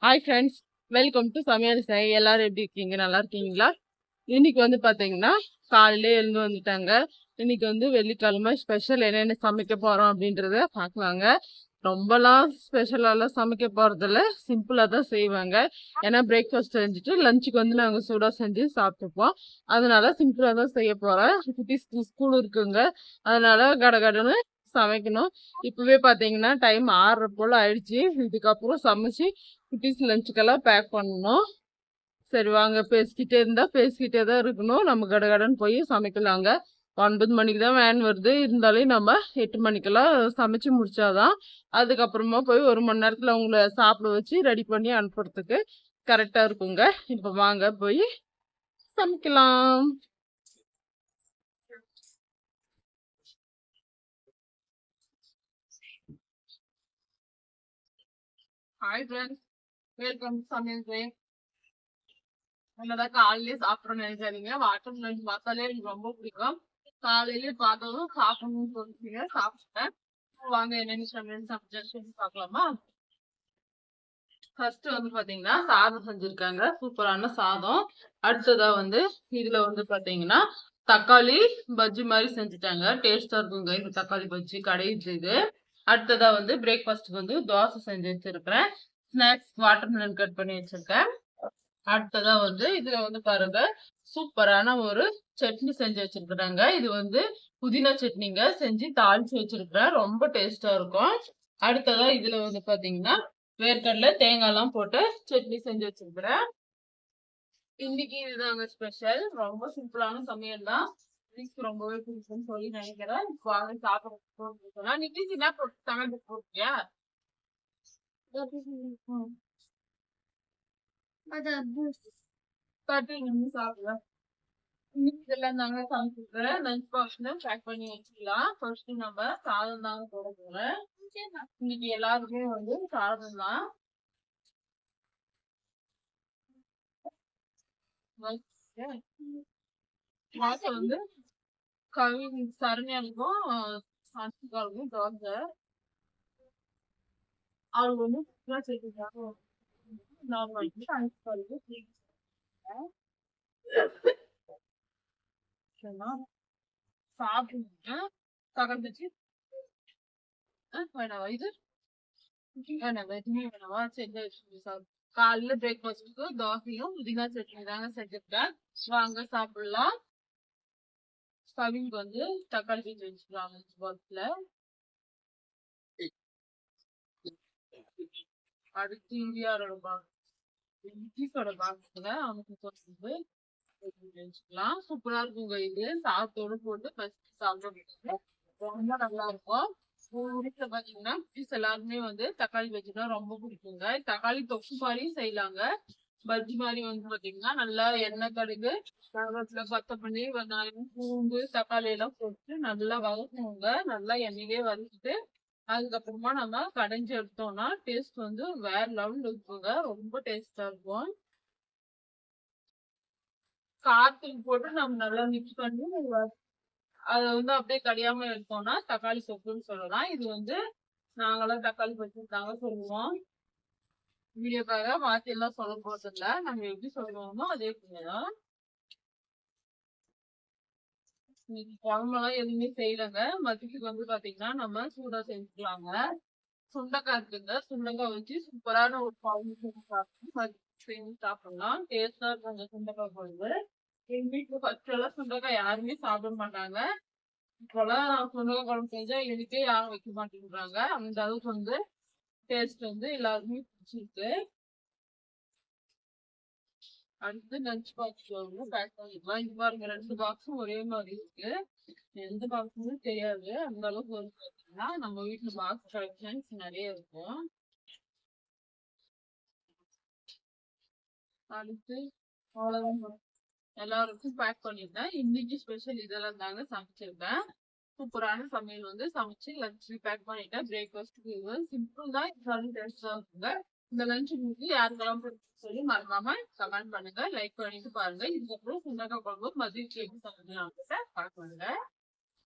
Hi friends, welcome to சமையல் சாய். எல்லாரும் எப்படி இருக்கீங்க? நல்லா இருக்கீங்களா? இன்னைக்கு வந்து பாத்தீங்கன்னா காலையிலே எழுந்து வந்துட்டாங்க. இன்னைக்கு வந்து வெள்ளிக்கிழமை ஸ்பெஷல் என்னென்ன சமைக்க போறோம் அப்படின்றத பார்க்கலாங்க. ரொம்பலாம் ஸ்பெஷலாலாம் சமைக்க போறதில்ல, சிம்பிளா தான் செய்வாங்க. ஏன்னா பிரேக்ஃபாஸ்ட் செஞ்சுட்டு லஞ்சுக்கு வந்து நாங்கள் சூடாக செஞ்சு சாப்பிட்டுப்போம். அதனால சிம்பிளா தான் செய்ய போறேன். குட்டீஸ்க்கு ஸ்கூல் இருக்குங்க, அதனால கடகடன்னு சமைக்கணும். இப்பவே பாத்தீங்கன்னா டைம் 6:30 போல ஆயிடுச்சு. இதுக்கப்புறம் சமைச்சு குட்டீஸ் லஞ்சுக்கெல்லாம் பேக் பண்ணணும். சரி வாங்க, பேசிக்கிட்டே தான் இருக்கணும். நம்ம கடகடன்னு போய் சமைக்கலாங்க. 9 மணிக்கு தான் வேன் வருது. இருந்தாலும் நம்ம 8 மணிக்கெல்லாம் சமைச்சு முடிச்சாதான் அதுக்கப்புறமா போய் 1 மணி நேரத்துல அவங்கள சாப்பிட வச்சு ரெடி பண்ணி அனுப்புறதுக்கு கரெக்டா இருக்குங்க. இப்ப வாங்க போய் சமைக்கலாம். ஹாய் ஃப்ரெண்ட்ஸ், வெல்கம் சமையல். என்னதான் காலையிலேயே சாப்பிடணும்னு நினைக்காதீங்க. வாட்டர் மெலன் பார்த்தாலே எனக்கு ரொம்ப பிடிக்கும். காலையிலேயே பார்த்ததும் சாப்பிடணும்னு சொல்லிட்டீங்க, சாப்பிட்டேன். வாங்க என்னென்ன சமைச்சேன்னு சொல்லி பார்க்கலாமா? ஃபர்ஸ்ட் வந்து பாத்தீங்கன்னா சாதம் செஞ்சிருக்காங்க, சூப்பரான சாதம். அடுத்ததா வந்து இதுல வந்து பாத்தீங்கன்னா தக்காளி பஜ்ஜி மாதிரி செஞ்சுட்டாங்க. டேஸ்டா இருக்குங்க இந்த தக்காளி பஜ்ஜி, கடையில் இது. அடுத்ததா வந்து பிரேக்ஃபாஸ்ட்க்கு வந்து தோசை செஞ்சு வச்சிருக்கிறேன். ஸ்நாக்ஸ் வாட்டர்மெலன் கட் பண்ணி வச்சிருக்கேன். அடுத்ததா வந்து இதுல வந்து பாருங்க, சூப்பரான ஒரு சட்னி செஞ்சு வச்சிருக்கிறாங்க. இது வந்து புதினா சட்னிங்க, செஞ்சு தாளிச்சு வச்சிருக்கிறேன். ரொம்ப டேஸ்டா இருக்கும். அடுத்ததா இதுல வந்து பாத்தீங்கன்னா வேர்க்கடலை தேங்காய் எல்லாம் போட்டு சட்னி செஞ்சு வச்சிருக்கிறேன். இன்னைக்கு இதுதாங்க ஸ்பெஷல். ரொம்ப சிம்பிளான சமையல் தான். ரொம்பவே பிடிக்கும்னு சொல்லி நினைக்கிறேன். வாங்க சாப்பிட. இன்னைக்கு என்ன போட்டு சமையல் போட்டியா? தட்டு நின்று சாப்பிடலாம். இன்னைக்கு இதெல்லாம் தாங்க சமைச்சிருக்கிறேன். லஞ்ச் பாக்ஸ்ல பேக் பண்ணி வச்சுக்கலாம். ஃபர்ஸ்ட் நம்ம சாதம் தாங்க போட போறேன். இன்னைக்கு எல்லாருக்குமே வந்து சாதம் தான். மாசம் வந்து கவி சரண்யாளுக்கும் சாந்திகாவுக்கும் தோசை. அவங்க வந்து சேர்த்துக்காக நார்மலுக்கு சாந்திகாவுக்கு சாப்பிடுங்க. தகர்ந்துச்சு வேணாவா இது? வேணாவா எதுவுமே வேணாவா? சரி காலையில பிரேக்ஃபாஸ்ட்டுக்கு தோசையும் புதினா சட்னி தாங்க செஞ்சிருக்கேன். வாங்க சாப்பிடலாம். கவிக்கு வந்து தக்காளி பீச்சு வச்சுக்கலாம் பாக்ஸ்ல. அடுத்து இந்தியாவோட பாக்ஸ்ல அவனுக்கு வந்து வச்சுக்கலாம். சூப்பரா இருக்குங்க. இது சாதத்தோட போட்டு ஃபர்ஸ்ட் சாப்பிட ரொம்ப நல்லா இருக்கும். வீட்டுல பாத்தீங்கன்னா பீஸ் எல்லாருமே வந்து தக்காளி பஜ்ஜினா ரொம்ப பிடிக்குங்க. தக்காளி தொக்கு மாதிரியும் செய்யலாங்க. பஜ்ஜி மாதிரி வந்து பாத்தீங்கன்னா நல்லா எண்ணெய், கடுகு, கருவேப்பிலை, கொத்தமல்லி, வெங்காயம், பூண்டு, தக்காளி எல்லாம் போட்டு நல்லா வதக்கணுங்க. நல்லா எண்ணெயிலே வதக்கிட்டு அதுக்கப்புறமா நம்ம கடைஞ்சி எடுத்தோம்னா டேஸ்ட் வந்து வேற லெவல் இருக்குங்க. ரொம்ப டேஸ்டா இருக்கும். காரத்துக்கு போட்டு நம்ம நல்லா மிக்ஸ் பண்ணி அதை வந்து அப்படியே கடியாம எடுத்தோம்னா தக்காளி தொக்குன்னு சொல்லலாம். இது வந்து நாங்களாம் தக்காளி பச்சடி தாங்க சொல்லுவோம். வீடியோக்காக மாத்தி எல்லாம் சொல்ல போறது இல்ல, நம்ம எப்படி சொல்லுவோமோ அதே போலதான். இன்னைக்கு குழம்பெல்லாம் எதுவுமே செய்யலைங்க. மதியத்துக்கு வந்து பாத்தீங்கன்னா நம்ம சூடா செஞ்சுக்கலாங்க. சுண்டக்காய் இருக்குங்க, சுண்டக்காய் வச்சு சூப்பரான ஒரு குழம்பு செஞ்சு சாப்பிடலாம். டேஸ்டா இருக்குங்க சுண்டக்காய் குழம்பு. எங்க வீட்டுல ஃபர்ஸ்ட் எல்லாம் சுண்டக்காய் யாருமே சாப்பிட மாட்டாங்க. இப்பெல்லாம் சுண்டக்காய் குழம்பு செஞ்சா எனக்கே யாரும் வைக்க மாட்டேங்கிறாங்க. அந்த அளவுக்கு வந்து டேஸ்ட் வந்து எல்லாருக்குமே பிடிச்சிருக்கு. அடுத்து லஞ்ச் பாக்ஸ் வந்து பேக் பண்ணிக்கலாம். இது பாருங்க, 2 பாக்ஸும் ஒரே மாதிரி இருக்கு. எந்த பாக்ஸுமே தெரியாது, அந்த அளவுக்கு வந்து பாத்தீங்கன்னா நம்ம வீட்டுல பாக்ஸ் கலெக்ஷன்ஸ் நிறைய இருக்கும். அடுத்து அவ்வளவுதான், எல்லாருக்கும் பேக் பண்ணிருந்தேன். இன்னைக்கு ஸ்பெஷல் இதெல்லாம் தாங்க சமைச்சிருக்கேன். சூப்பரான சமையல் வந்து சமைச்சு லஞ்ச் பேக் பண்ணிட்டேன். பிரேக்ஃபாஸ்ட்டுக்கு இது சிம்பிள் தான், இருந்தாலும் டேஸ்டா இருக்குங்க. இந்த லஞ்ச் உங்களுக்கு யாருக்கெல்லாம் பிடிக்கும் சொல்லி மறக்காம கமெண்ட் பண்ணுங்க, லைக் பண்ணிட்டு பாருங்க. இதுக்கப்புறம் சுண்டக்காய் குழம்பு மதியம் எப்படி சமைக்கலாம் பார்க்க பண்ணுங்க.